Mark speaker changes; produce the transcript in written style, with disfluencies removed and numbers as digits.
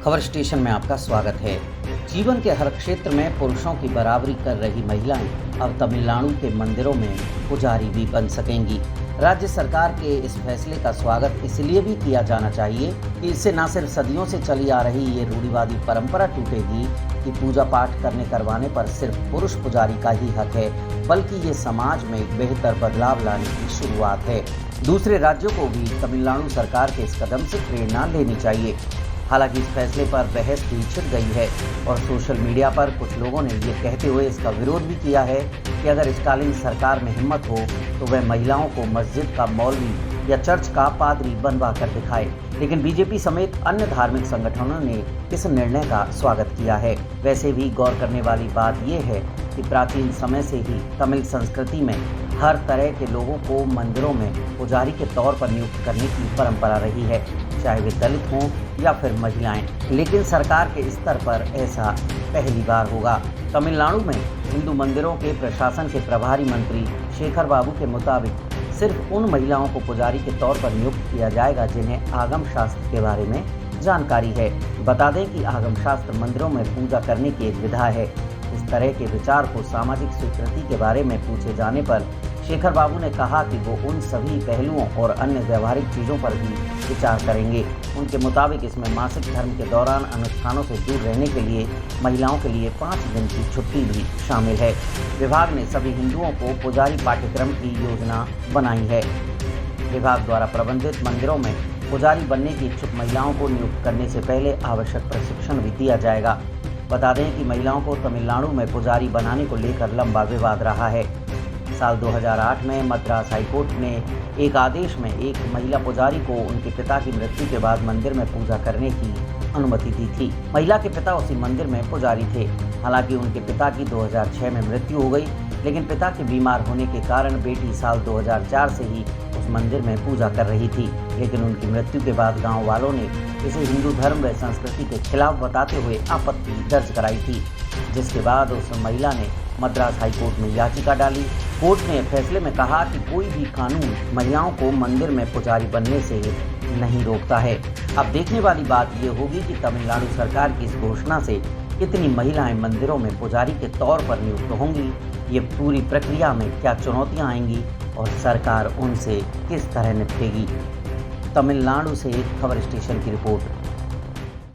Speaker 1: खबर स्टेशन में आपका स्वागत है। जीवन के हर क्षेत्र में पुरुषों की बराबरी कर रही महिलाएं अब तमिलनाडु के मंदिरों में पुजारी भी बन सकेंगी। राज्य सरकार के इस फैसले का स्वागत इसलिए भी किया जाना चाहिए कि इससे न सिर्फ सदियों से चली आ रही ये रूढ़िवादी परंपरा टूटेगी कि पूजा पाठ करवाने पर सिर्फ पुरुष पुजारी का ही हक है, बल्कि ये समाज में एक बेहतर बदलाव लाने की शुरुआत है। दूसरे राज्यों को भी तमिलनाडु सरकार के इस कदम से प्रेरणा लेनी चाहिए। हालांकि इस फैसले पर बहस भी छिड़ गई है और सोशल मीडिया पर कुछ लोगों ने ये कहते हुए इसका विरोध भी किया है कि अगर इस्कालीन सरकार में हिम्मत हो तो वह महिलाओं को मस्जिद का मौलवी या चर्च का पादरी बनवा कर दिखाए। लेकिन बीजेपी समेत अन्य धार्मिक संगठनों ने इस निर्णय का स्वागत किया है। वैसे भी गौर करने वाली बात यह है कि प्राचीन समय से ही तमिल संस्कृति में हर तरह के लोगों को मंदिरों में पुजारी के तौर पर नियुक्त करने की परंपरा रही है, चाहे वे दलित हों या फिर महिलाएं। लेकिन सरकार के स्तर पर ऐसा पहली बार होगा। तमिलनाडु में हिंदू मंदिरों के प्रशासन के प्रभारी मंत्री शेखर बाबू के मुताबिक सिर्फ उन महिलाओं को पुजारी के तौर पर नियुक्त किया जाएगा जिन्हें आगम शास्त्र के बारे में जानकारी है। बता दें कि आगम शास्त्र मंदिरों में पूजा करने की एक विधा है। इस तरह के विचार को सामाजिक स्वीकृति के बारे में पूछे जाने पर शेखर बाबू ने कहा कि वो उन सभी पहलुओं और अन्य व्यवहारिक चीज़ों पर भी विचार करेंगे। उनके मुताबिक इसमें मासिक धर्म के दौरान अनुष्ठानों से दूर रहने के लिए महिलाओं के लिए 5 दिन की छुट्टी भी शामिल है। विभाग ने सभी हिंदुओं को पुजारी पाठ्यक्रम की योजना बनाई है। विभाग द्वारा प्रबंधित मंदिरों में पुजारी बनने की इच्छुक महिलाओं को नियुक्त करने से पहले आवश्यक प्रशिक्षण भी दिया जाएगा। बता दें कि महिलाओं को तमिलनाडु में पुजारी बनाने को लेकर लंबा विवाद रहा है। साल 2008 में मद्रास हाईकोर्ट ने एक आदेश में एक महिला पुजारी को उनके पिता की मृत्यु के बाद मंदिर में पूजा करने की अनुमति दी थी। महिला के पिता उसी मंदिर में पुजारी थे। हालांकि उनके पिता की 2006 में मृत्यु हो गई, लेकिन पिता के बीमार होने के कारण बेटी साल 2004 से ही उस मंदिर में पूजा कर रही थी। लेकिन उनकी मृत्यु के बाद गाँव वालों ने इसे हिंदू धर्म व संस्कृति के खिलाफ बताते हुए आपत्ति दर्ज कराई थी, जिसके बाद उस महिला ने मद्रास हाईकोर्ट में याचिका डाली। कोर्ट ने फैसले में कहा कि कोई भी कानून महिलाओं को मंदिर में पुजारी बनने से नहीं रोकता है। अब देखने वाली बात ये होगी कि तमिलनाडु सरकार की इस घोषणा से कितनी महिलाएं मंदिरों में पुजारी के तौर पर नियुक्त होंगी। ये पूरी प्रक्रिया में क्या चुनौतियां आएंगी और सरकार उनसे किस तरह निपटेगी। तमिलनाडु से खबर स्टेशन की रिपोर्ट।